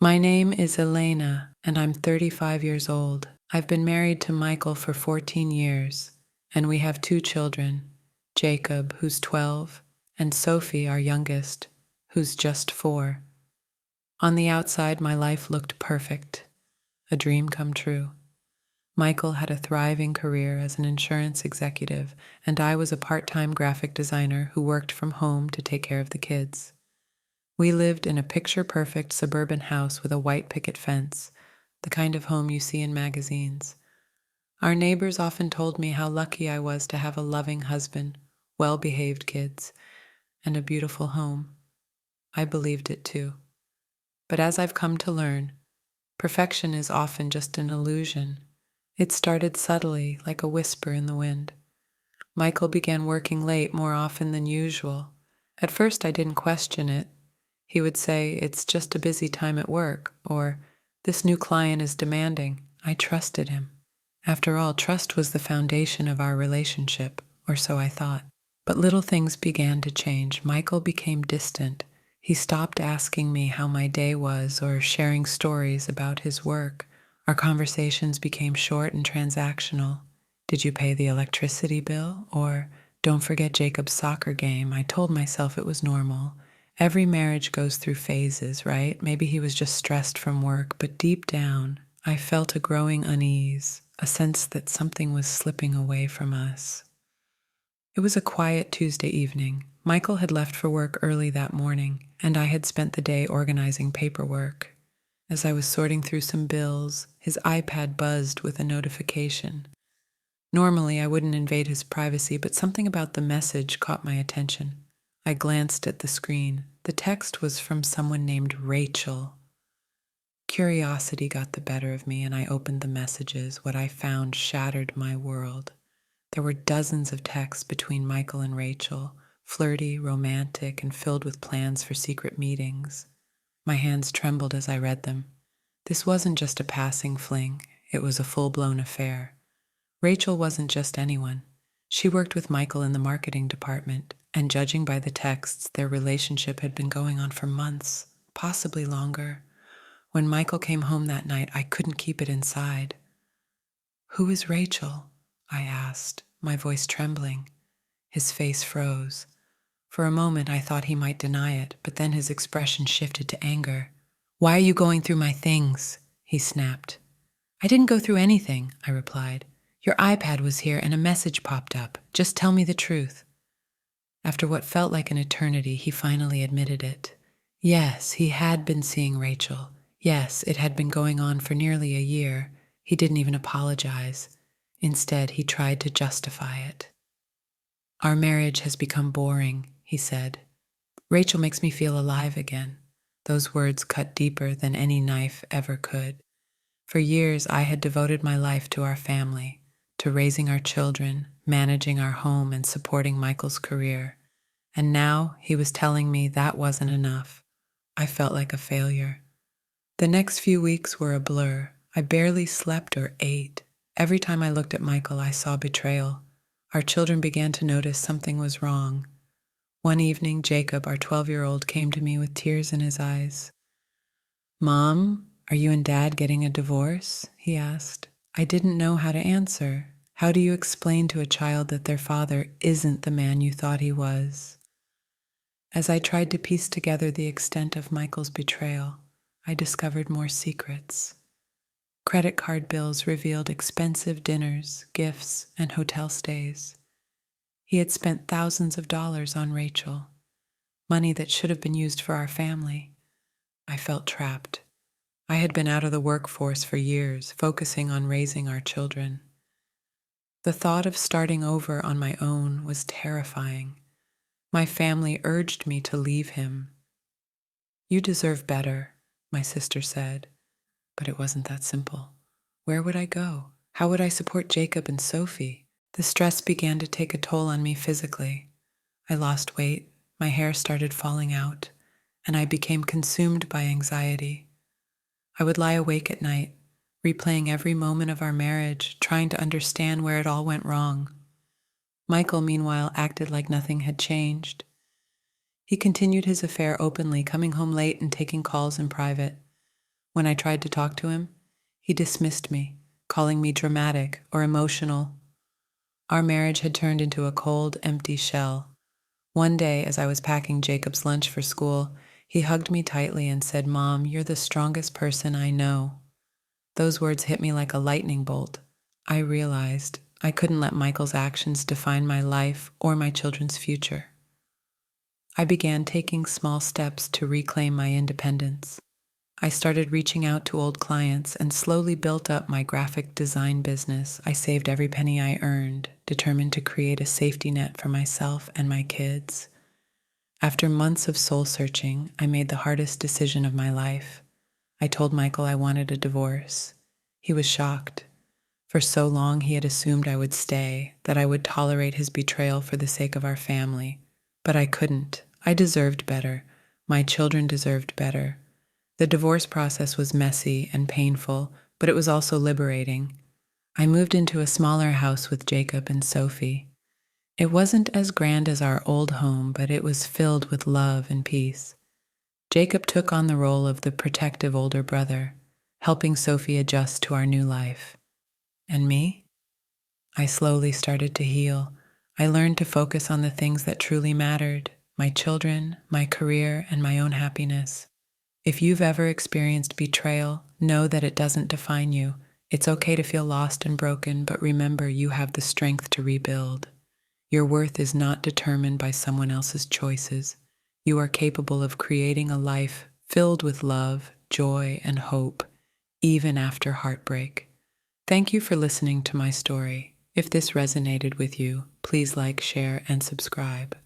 My name is Elena, and I'm 35 years old. I've been married to Michael for 14 years, and we have two children, Jacob, who's 12, and Sophie, our youngest, who's just 4. On the outside, my life looked perfect, a dream come true. Michael had a thriving career as an insurance executive, and I was a part-time graphic designer who worked from home to take care of the kids. We lived in a picture-perfect suburban house with a white picket fence, the kind of home you see in magazines. Our neighbors often told me how lucky I was to have a loving husband, well-behaved kids, and a beautiful home. I believed it too. But as I've come to learn, perfection is often just an illusion. It started subtly, like a whisper in the wind. Michael began working late more often than usual. At first, I didn't question it. He would say, "It's just a busy time at work," or "This new client is demanding." I trusted him. After all, trust was the foundation of our relationship, or so I thought. But little things began to change. Michael became distant. He stopped asking me how my day was or sharing stories about his work. Our conversations became short and transactional. "Did you pay the electricity bill?" Or "Don't forget Jacob's soccer game." I told myself it was normal. Every marriage goes through phases, right? Maybe he was just stressed from work, but deep down, I felt a growing unease, a sense that something was slipping away from us. It was a quiet Tuesday evening. Michael had left for work early that morning, and I had spent the day organizing paperwork. As I was sorting through some bills, his iPad buzzed with a notification. Normally, I wouldn't invade his privacy, but something about the message caught my attention. I glanced at the screen. The text was from someone named Rachel. Curiosity got the better of me, and I opened the messages. What I found shattered my world. There were dozens of texts between Michael and Rachel, flirty, romantic, and filled with plans for secret meetings. My hands trembled as I read them. This wasn't just a passing fling, it was a full-blown affair. Rachel wasn't just anyone. She worked with Michael in the marketing department, and judging by the texts, their relationship had been going on for months, possibly longer. When Michael came home that night, I couldn't keep it inside. "Who is Rachel?" I asked, my voice trembling. His face froze. For a moment, I thought he might deny it, but then his expression shifted to anger. "Why are you going through my things?" he snapped. "I didn't go through anything," I replied. "Your iPad was here and a message popped up. Just tell me the truth." After what felt like an eternity, he finally admitted it. Yes, he had been seeing Rachel. Yes, it had been going on for nearly a year. He didn't even apologize. Instead, he tried to justify it. "Our marriage has become boring," he said. "Rachel makes me feel alive again." Those words cut deeper than any knife ever could. For years, I had devoted my life to our family, to raising our children, managing our home, and supporting Michael's career. And now he was telling me that wasn't enough. I felt like a failure. The next few weeks were a blur. I barely slept or ate. Every time I looked at Michael, I saw betrayal. Our children began to notice something was wrong. One evening, Jacob, our 12-year-old, came to me with tears in his eyes. "Mom, are you and Dad getting a divorce?" he asked. I didn't know how to answer. How do you explain to a child that their father isn't the man you thought he was? As I tried to piece together the extent of Michael's betrayal, I discovered more secrets. Credit card bills revealed expensive dinners, gifts, and hotel stays. He had spent thousands of dollars on Rachel, money that should have been used for our family. I felt trapped. I had been out of the workforce for years, focusing on raising our children. The thought of starting over on my own was terrifying. My family urged me to leave him. "You deserve better," my sister said. But it wasn't that simple. Where would I go? How would I support Jacob and Sophie? The stress began to take a toll on me physically. I lost weight, my hair started falling out, and I became consumed by anxiety. I would lie awake at night, replaying every moment of our marriage, trying to understand where it all went wrong. Michael, meanwhile, acted like nothing had changed. He continued his affair openly, coming home late and taking calls in private. When I tried to talk to him, he dismissed me, calling me dramatic or emotional. Our marriage had turned into a cold, empty shell. One day, as I was packing Jacob's lunch for school, he hugged me tightly and said, "Mom, you're the strongest person I know." Those words hit me like a lightning bolt. I realized I couldn't let Michael's actions define my life or my children's future. I began taking small steps to reclaim my independence. I started reaching out to old clients and slowly built up my graphic design business. I saved every penny I earned, determined to create a safety net for myself and my kids. After months of soul searching, I made the hardest decision of my life. I told Michael I wanted a divorce. He was shocked. For so long, he had assumed I would stay, that I would tolerate his betrayal for the sake of our family. But I couldn't. I deserved better. My children deserved better. The divorce process was messy and painful, but it was also liberating. I moved into a smaller house with Jacob and Sophie. It wasn't as grand as our old home, but it was filled with love and peace. Jacob took on the role of the protective older brother, helping Sophie adjust to our new life. And me? I slowly started to heal. I learned to focus on the things that truly mattered: my children, my career, and my own happiness. If you've ever experienced betrayal, know that it doesn't define you. It's okay to feel lost and broken, but remember, you have the strength to rebuild. Your worth is not determined by someone else's choices. You are capable of creating a life filled with love, joy, and hope, even after heartbreak. Thank you for listening to my story. If this resonated with you, please like, share, and subscribe.